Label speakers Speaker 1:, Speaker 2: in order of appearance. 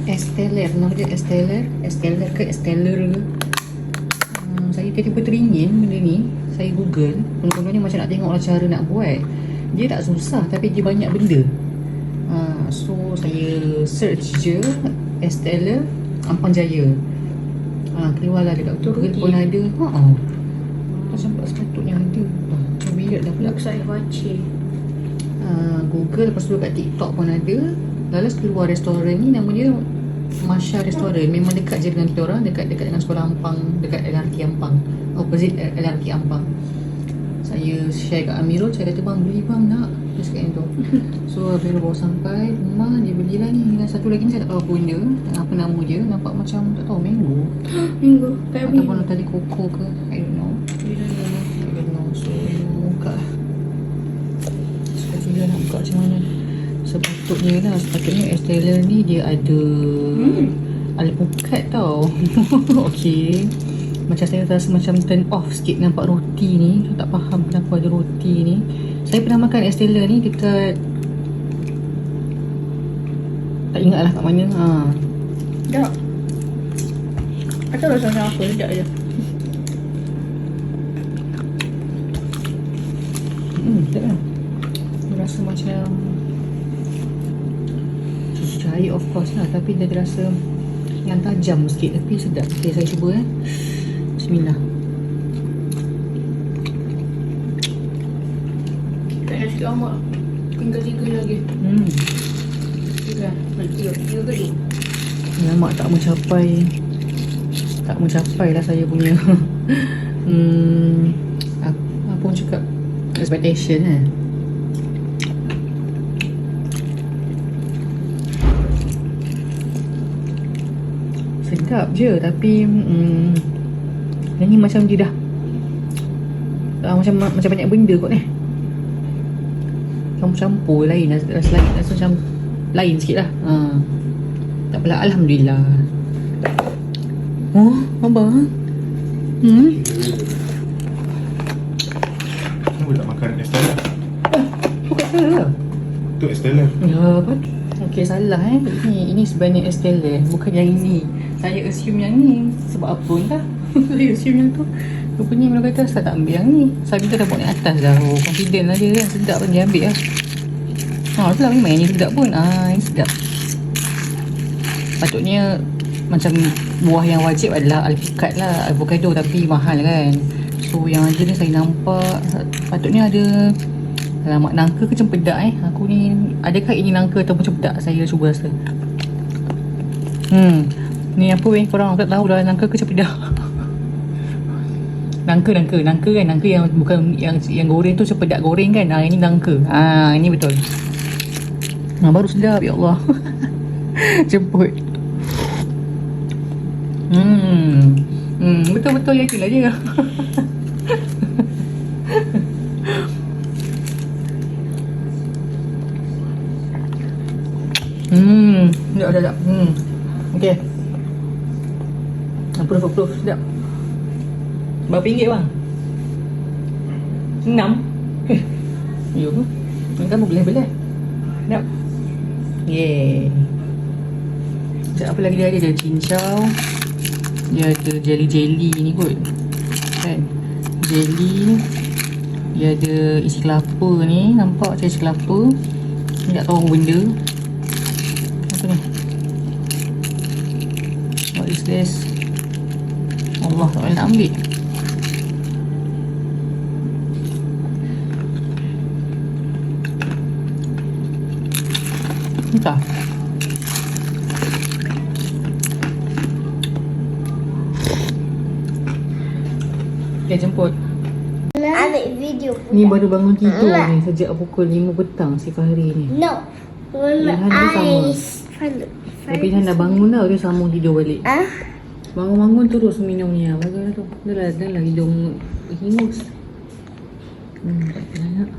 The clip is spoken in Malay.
Speaker 1: Esteller, nama dia Esteller ke Esteller ke. Saya tiba-tiba teringin benda ni. Saya google, kononnya macam nak tengok lah cara nak buat. Dia tak susah tapi dia banyak benda. So saya search je Esteller Ampang Jaya. Keluarlah dekat Google pun ada. Tak sempat sepatutnya ada. Macam weird dah pula.
Speaker 2: Saya baca
Speaker 1: Google, lepas tu kat TikTok pun ada. Lalu keluar restoran ni, nama dia Masha Restoran. Memang dekat je dengan kita orang, dekat dengan sekolah Ampang, dekat LRT Ampang, opposite LRT Ampang. Saya share kat Amirul, saya kata bang beli bang nak. Dia cakap yang tu. So Amirul bawa sampai rumah, dia belilah ni. Dan satu lagi ni saya tak tahu apa benda, apa nama dia. Nampak macam tak tahu, mango ataupun tali koko ke, I don't know. So buka lah. Dia nak buka macam mana. Sepatutnya Esteller ni dia ada alpukat tau. Okay, macam saya rasa macam turn off sikit nampak roti ni. Saya tak faham kenapa ada roti ni. Saya pernah makan Esteller ni dekat, tak ingat lah kat mana.
Speaker 2: tak atau rasa macam apa, sedap je.
Speaker 1: Tak lah, rasa macam susu cair of course lah, tapi dia ada rasa yang tajam sikit tapi sedap. Okay, saya cuba Bismillah.
Speaker 2: Tak payah sikit lama, tinggal 3 lagi. 3 kali.
Speaker 1: Lama tak mencapai lah saya punya apa orang cakap, expectation sedap je tapi yang ni macam dia dah macam banyak benda kot campur-campur lain, rasa macam lain sikit lah. Tak apalah, Alhamdulillah. Abang
Speaker 3: Kamu tak makan Esteller?
Speaker 1: bukan salah.
Speaker 3: Tu Esteller.
Speaker 1: Ya, apa? Okey, salah Ini sebenarnya Esteller, bukan yang ini. Saya assume yang ni. Sebab apa entah. Saya assume yang tu. Rupanya Mula kata saya tak ambil yang ni. Saya minta dah buat yang atas dah. Confident lah dia kan. Sedap pun dia ambil lah. Itulah memang yang ni sedap pun. Ini sedap. Patutnya macam buah yang wajib adalah alpukat lah, avocado, tapi mahal kan. So yang ada ni saya nampak patutnya ada. Alamak, nangka ke cempedak Aku ni, adakah ini nangka ataupun cempedak? Saya cuba rasa. Ni apa korang tak tahu dah, nangka ke cempedak? Nangka kan. Nangka yang bukan yang goreng tu, cempedak goreng kan. Ini nangka. Ini betul. Baru sedap, ya Allah. Jemput. Betul-betul yakin lah je. Sedap. Okay. Proof. Sedap. Berapa ringgit bang? 6? Ya ke? Kan boleh. Sedap. Yeay. Apa lagi dia ada? Dia cincau. Dia ada jelly ni kot kan. Jelly. Dia ada isi kelapa ni. Nampak macam isi kelapa. Ni tak tahu apa benda. Apa ni? What is this? Allah, tak boleh nak ambil. Entah. Okay, jemput.
Speaker 4: Ambil video pula.
Speaker 1: Ni baru bangun tidur ni sejak pukul 5 petang si Fahri ni.
Speaker 4: No.
Speaker 1: Ilhan dia sama. Tapi Ilhan dah bangun dah, dia sambung tidur balik. Bangun-bangun terus minum ni. Bagaimana tu? Dah lah hidung hingus. Tak kena nak.